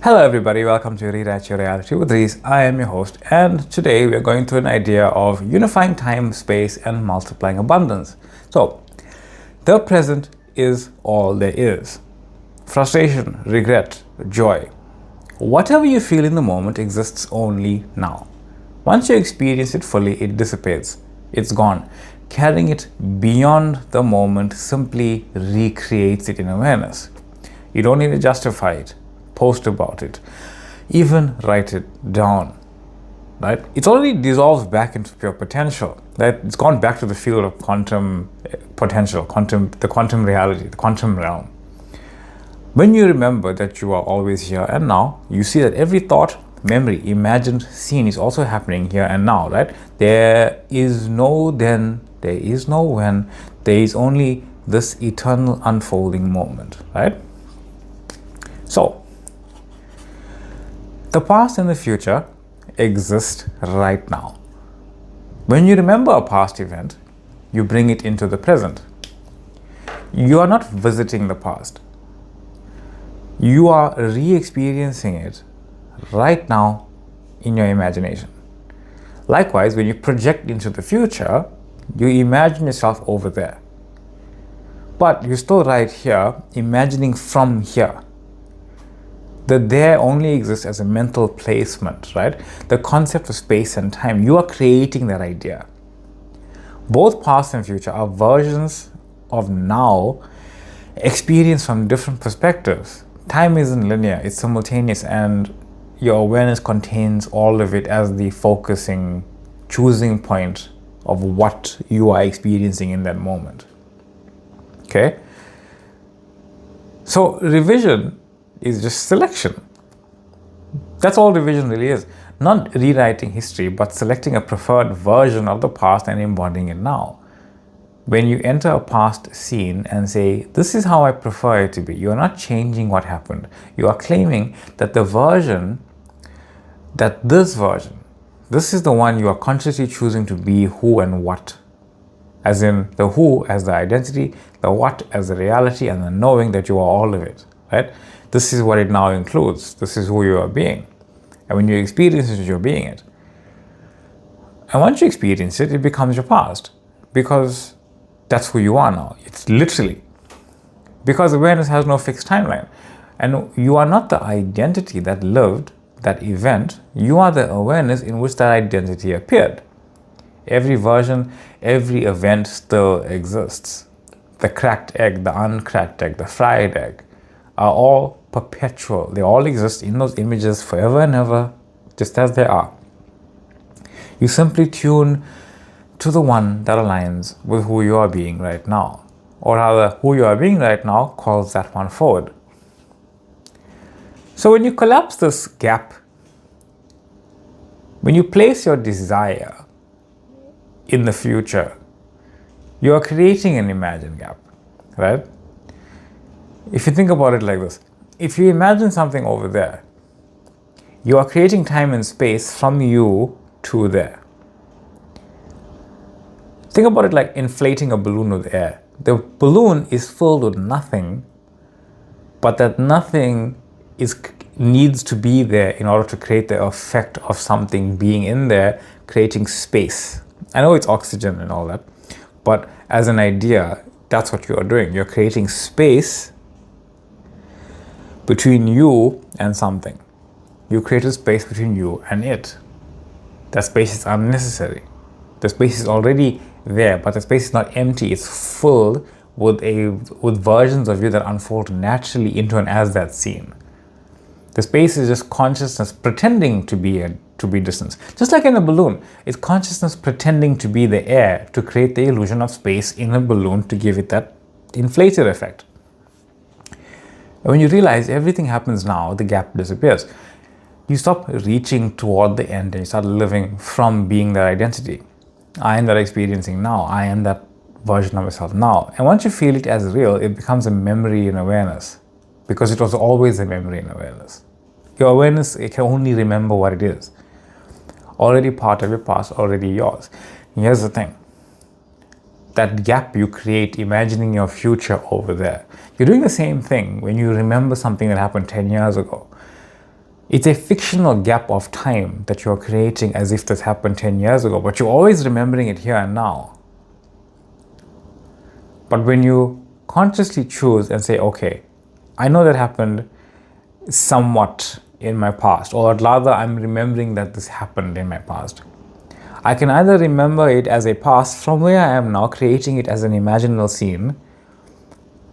Hello everybody, welcome to Rewrite Your Reality with Reese. I am your host, and today we are going through an idea of unifying time, space, and multiplying abundance. So, the present is all there is. Frustration, regret, joy. Whatever you feel in the moment exists only now. Once you experience it fully, it dissipates. It's gone. Carrying it beyond the moment simply recreates it in awareness. You don't need to justify it, post about it, even write it down, right? It's already dissolved back into pure potential, right? It's gone back to the field of quantum potential, the quantum reality, the quantum realm. When you remember that you are always here and now, you see that every thought, memory, imagined scene is also happening here and now, right? There is no then, there is no when, there is only this eternal unfolding moment, right? So, the past and the future exist right now. When you remember a past event, you bring it into the present. You are not visiting the past. You are re-experiencing it right now in your imagination. Likewise, when you project into the future, you imagine yourself over there. But you're still right here, imagining from here. The there only exists as a mental placement, right? The concept of space and time, you are creating that idea. Both past and future are versions of now experienced from different perspectives. Time isn't linear, it's simultaneous, and your awareness contains all of it as the focusing, choosing point of what you are experiencing in that moment. Okay? So revision is just selection. That's all revision really is. Not rewriting history, but selecting a preferred version of the past and embodying it now. When you enter a past scene and say, this is how I prefer it to be, you are not changing what happened. You are claiming that this version, this is the one you are consciously choosing to be who and what. As in the who as the identity, the what as the reality, and the knowing that you are all of it, right? This is what it now includes. This is who you are being. And when you experience it, you're being it. And once you experience it, it becomes your past. Because that's who you are now. It's literally. Because awareness has no fixed timeline. And you are not the identity that lived that event. You are the awareness in which that identity appeared. Every version, every event still exists. The cracked egg, the uncracked egg, the fried egg are all perpetual. They all exist in those images forever and ever, just as they are. You simply tune to the one that aligns with who you are being right now. Or rather, who you are being right now calls that one forward. So when you collapse this gap, when you place your desire in the future, you are creating an imagined gap, right? If you think about it like this, if you imagine something over there, you are creating time and space from you to there. Think about it like inflating a balloon with air. The balloon is filled with nothing, but that nothing needs to be there in order to create the effect of something being in there, creating space. I know it's oxygen and all that, but as an idea, that's what you are doing. You're creating space between you and something. You create a space between you and it. That space is unnecessary. The space is already there, but the space is not empty. It's filled with versions of you that unfold naturally into and as that scene. The space is just consciousness pretending to be distance. Just like in a balloon, it's consciousness pretending to be the air to create the illusion of space in a balloon to give it that inflated effect. When you realize everything happens now, the gap disappears. You stop reaching toward the end and you start living from being that identity. I am that experiencing now. I am that version of myself now. And once you feel it as real, it becomes a memory in awareness, because it was always a memory in awareness. Your awareness, it can only remember what it is. Already part of your past, already yours. And here's the thing. That gap you create imagining your future over there. You're doing the same thing when you remember something that happened 10 years ago. It's a fictional gap of time that you're creating as if this happened 10 years ago, but you're always remembering it here and now. But when you consciously choose and say, okay, I know that happened somewhat in my past, or rather I'm remembering that this happened in my past. I can either remember it as a past from where I am now, creating it as an imaginal scene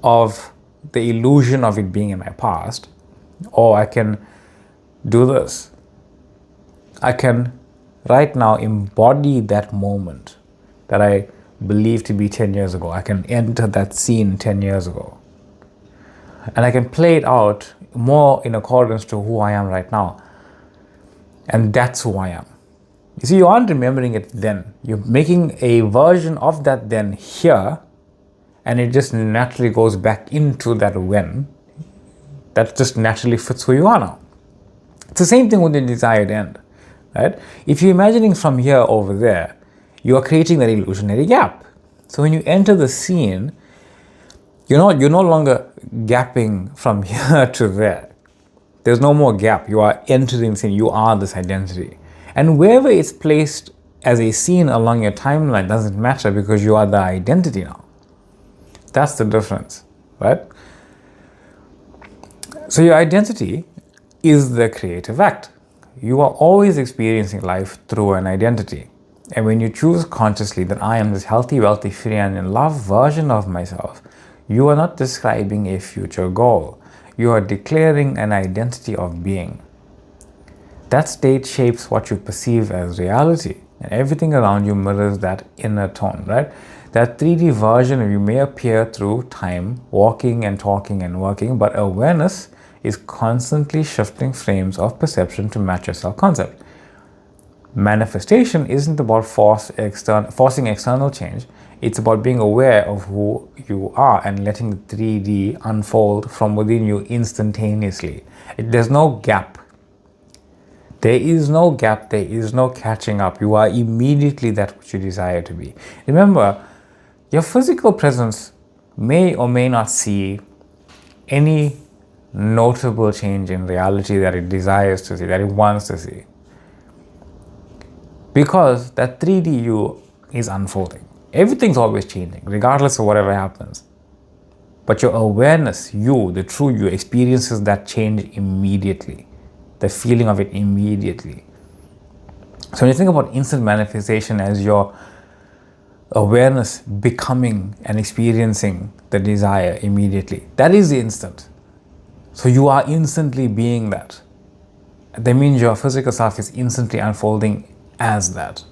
of the illusion of it being in my past, or I can do this. I can right now embody that moment that I believe to be 10 years ago. I can enter that scene 10 years ago. And I can play it out more in accordance to who I am right now. And that's who I am. You see, you aren't remembering it then. You're making a version of that then here, and it just naturally goes back into that when. That just naturally fits who you are now. It's the same thing with the desired end, right? If you're imagining from here over there, you are creating that illusionary gap. So when you enter the scene, you're no longer gapping from here to there. There's no more gap. You are entering the scene. You are this identity. And wherever it's placed as a scene along your timeline doesn't matter, because you are the identity now. That's the difference, right? So your identity is the creative act. You are always experiencing life through an identity. And when you choose consciously that I am this healthy, wealthy, free, and in love version of myself, you are not describing a future goal. You are declaring an identity of being. That state shapes what you perceive as reality, and everything around you mirrors that inner tone, right? That 3D version of you may appear through time, walking and talking and working, but awareness is constantly shifting frames of perception to match your self-concept. Manifestation isn't about forcing external change. It's about being aware of who you are and letting the 3D unfold from within you instantaneously. There's no gap. There is no gap. There is no catching up. You are immediately that which you desire to be. Remember, your physical presence may or may not see any notable change in reality that it desires to see, that it wants to see. Because that 3D you is unfolding. Everything's always changing, regardless of whatever happens. But your awareness, you, the true you, experiences that change immediately. The feeling of it immediately. So when you think about instant manifestation as your awareness becoming and experiencing the desire immediately, that is the instant. So you are instantly being that. That means your physical self is instantly unfolding as that.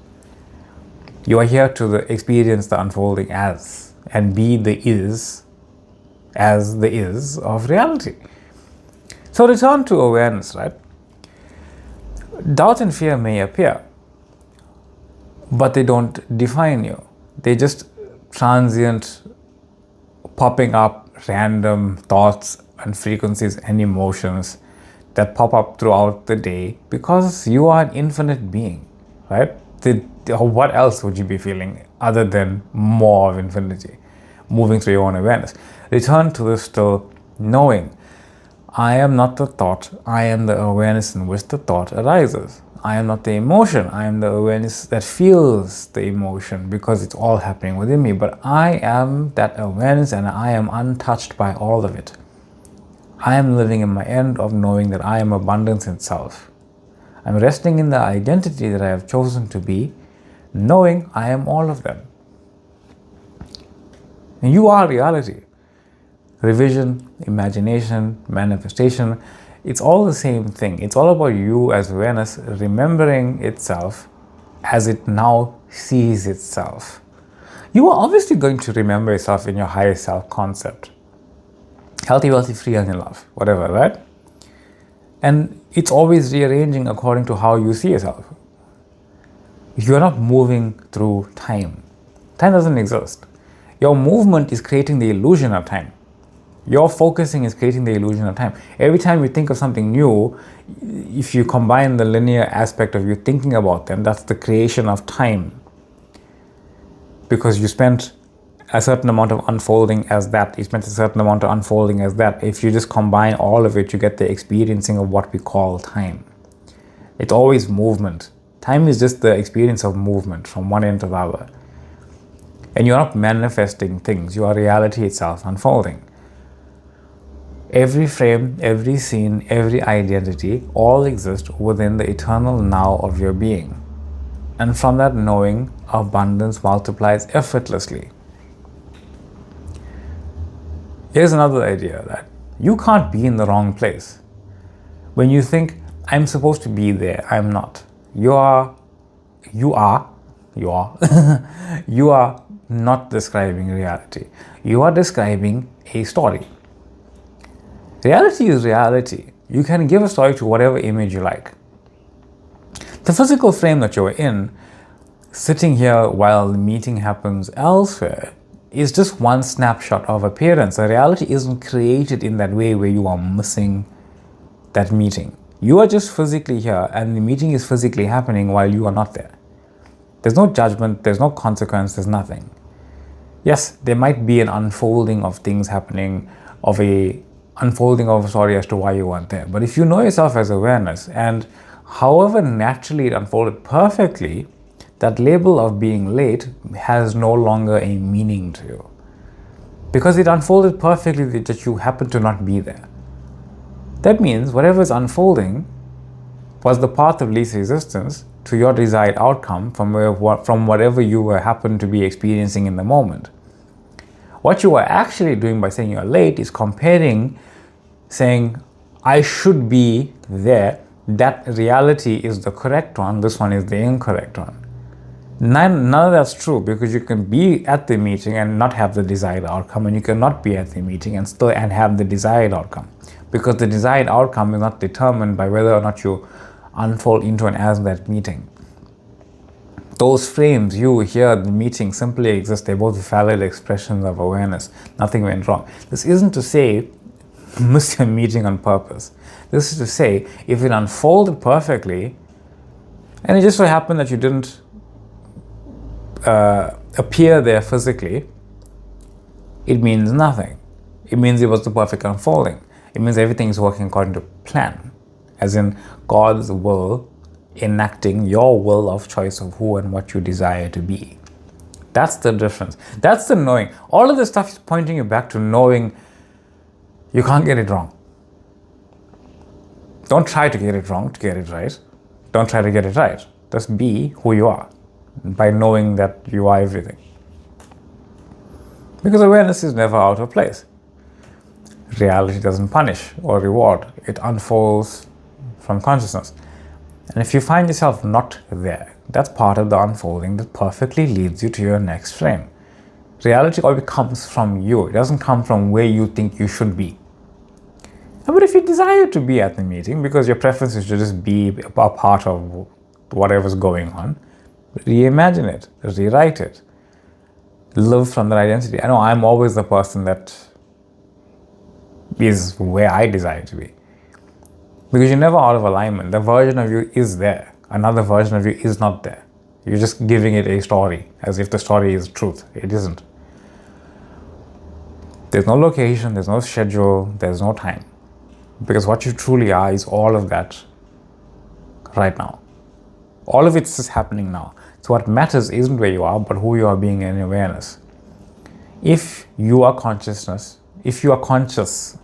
You are here to experience the unfolding as, and be the is, as the is of reality. So return to awareness, right? Doubt and fear may appear, but they don't define you. They're just transient, popping up random thoughts and frequencies and emotions that pop up throughout the day, because you are an infinite being, right? What else would you be feeling other than more of infinity moving through your own awareness? Return to the still knowing. I am not the thought. I am the awareness in which the thought arises. I am not the emotion. I am the awareness that feels the emotion, because it's all happening within me. But I am that awareness, and I am untouched by all of it. I am living in my end of knowing that I am abundance itself. I'm resting in the identity that I have chosen to be, knowing I am all of them. And you are reality. Revision, imagination, manifestation, it's all the same thing. It's all about you as awareness remembering itself as it now sees itself. You are obviously going to remember yourself in your highest self concept. Healthy, wealthy, free, and in love, whatever, right? And it's always rearranging according to how you see yourself. You're not moving through time. Time doesn't exist. Your movement is creating the illusion of time. Your focusing is creating the illusion of time. Every time you think of something new, if you combine the linear aspect of you thinking about them, that's the creation of time. Because you spent a certain amount of unfolding as that. It's meant a certain amount of unfolding as that. If you just combine all of it, you get the experiencing of what we call time. It's always movement. Time is just the experience of movement from one end to the other. And you're not manifesting things. You are reality itself unfolding. Every frame, every scene, every identity all exist within the eternal now of your being. And from that knowing, abundance multiplies effortlessly. Here's another idea that you can't be in the wrong place. When you think, I'm supposed to be there, I'm not. You are not describing reality. You are describing a story. Reality is reality. You can give a story to whatever image you like. The physical frame that you're in, sitting here while the meeting happens elsewhere, is just one snapshot of appearance. A reality isn't created in that way where you are missing that meeting. You are just physically here and the meeting is physically happening while you are not there. There's no judgment, there's no consequence, there's nothing. Yes, there might be an unfolding of things happening, of a unfolding of a story as to why you weren't there. But if you know yourself as awareness, and however naturally it unfolded perfectly, that label of being late has no longer a meaning to you. Because it unfolded perfectly that you happen to not be there. That means whatever is unfolding was the path of least resistance to your desired outcome from whatever you happen to be experiencing in the moment. What you are actually doing by saying you're late is comparing, saying, I should be there. That reality is the correct one. This one is the incorrect one. None of that's true, because you can be at the meeting and not have the desired outcome, and you cannot be at the meeting and still have the desired outcome, because the desired outcome is not determined by whether or not you unfold into and as that meeting. Those frames, you here, the meeting, simply exist. They're both valid expressions of awareness. Nothing went wrong. This isn't to say miss your meeting on purpose. This is to say, if it unfolded perfectly and it just so happened that you didn't appear there physically, it means nothing. It means it was the perfect unfolding. It means everything is working according to plan, as in God's will enacting your will of choice of who and what you desire to be. That's the difference. That's the knowing. All of this stuff is pointing you back to knowing you can't get it wrong. Don't try to get it wrong to get it right. Don't try to get it right. Just be who you are by knowing that you are everything. Because awareness is never out of place. Reality doesn't punish or reward. It unfolds from consciousness. And if you find yourself not there, that's part of the unfolding that perfectly leads you to your next frame. Reality always comes from you. It doesn't come from where you think you should be. But if you desire to be at the meeting because your preference is to just be a part of whatever's going on, reimagine it, rewrite it, live from that identity. I know I'm always the person that is where I desire to be. Because you're never out of alignment. The version of you is there. Another version of you is not there. You're just giving it a story as if the story is truth. It isn't. There's no location, there's no schedule, there's no time. Because what you truly are is all of that right now. All of it's just happening now. So what matters isn't where you are, but who you are being in awareness. If you are consciousness, if you are conscious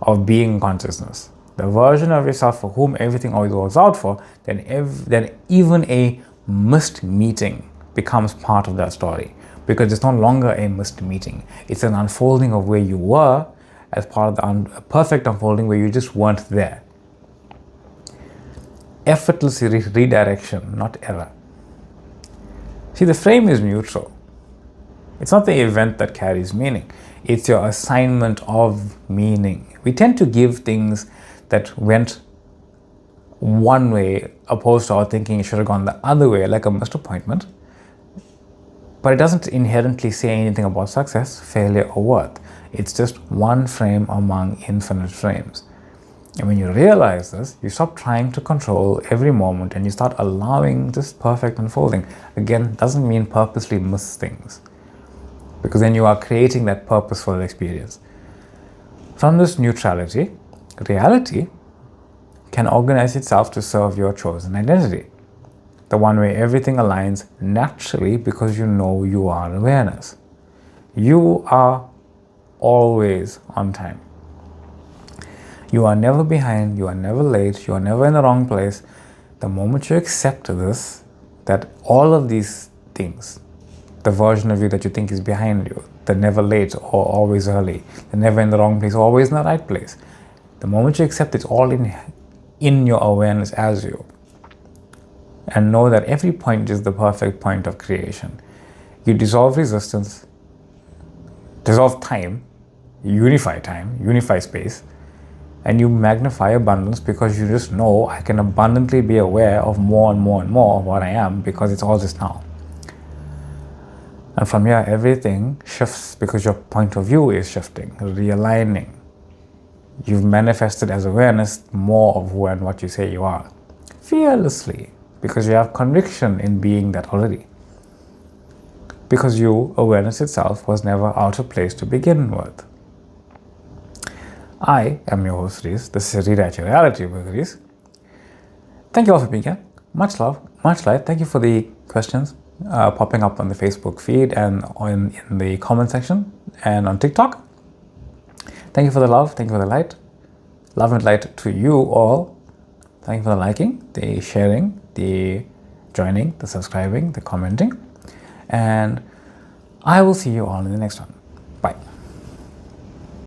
of being consciousness, the version of yourself for whom everything always works out for, then even a missed meeting becomes part of that story. Because it's no longer a missed meeting. It's an unfolding of where you were as part of the perfect unfolding where you just weren't there. Effortless redirection, not error. See, the frame is neutral. It's not the event that carries meaning. It's your assignment of meaning. We tend to give things that went one way opposed to our thinking it should have gone the other way, like a missed appointment. But it doesn't inherently say anything about success, failure, or worth. It's just one frame among infinite frames. And when you realize this, you stop trying to control every moment and you start allowing this perfect unfolding. Again, doesn't mean purposely miss things. because then you are creating that purposeful experience. From this neutrality, reality can organize itself to serve your chosen identity, the one where everything aligns naturally because you know you are awareness. You are always on time. You are never behind, you are never late, you are never in the wrong place. The moment you accept this, that all of these things, the version of you that you think is behind you, the never late or always early, the never in the wrong place, always in the right place, the moment you accept it's all in your awareness as you, and know that every point is the perfect point of creation, you dissolve resistance, dissolve time, unify space, and you magnify abundance because you just know I can abundantly be aware of more and more and more of what I am because it's all just now. And from here, everything shifts because your point of view is shifting, realigning. You've manifested as awareness more of who and what you say you are, fearlessly, because you have conviction in being that already. Because you, awareness itself, was never out of place to begin with. I am your host, Reese. This is Rewrite Your Reality with Reese. Thank you all for being here. Much love, much light. Thank you for the questions popping up on the Facebook feed and in the comment section and on TikTok. Thank you for the love. Thank you for the light. Love and light to you all. Thank you for the liking, the sharing, the joining, the subscribing, the commenting. And I will see you all in the next one.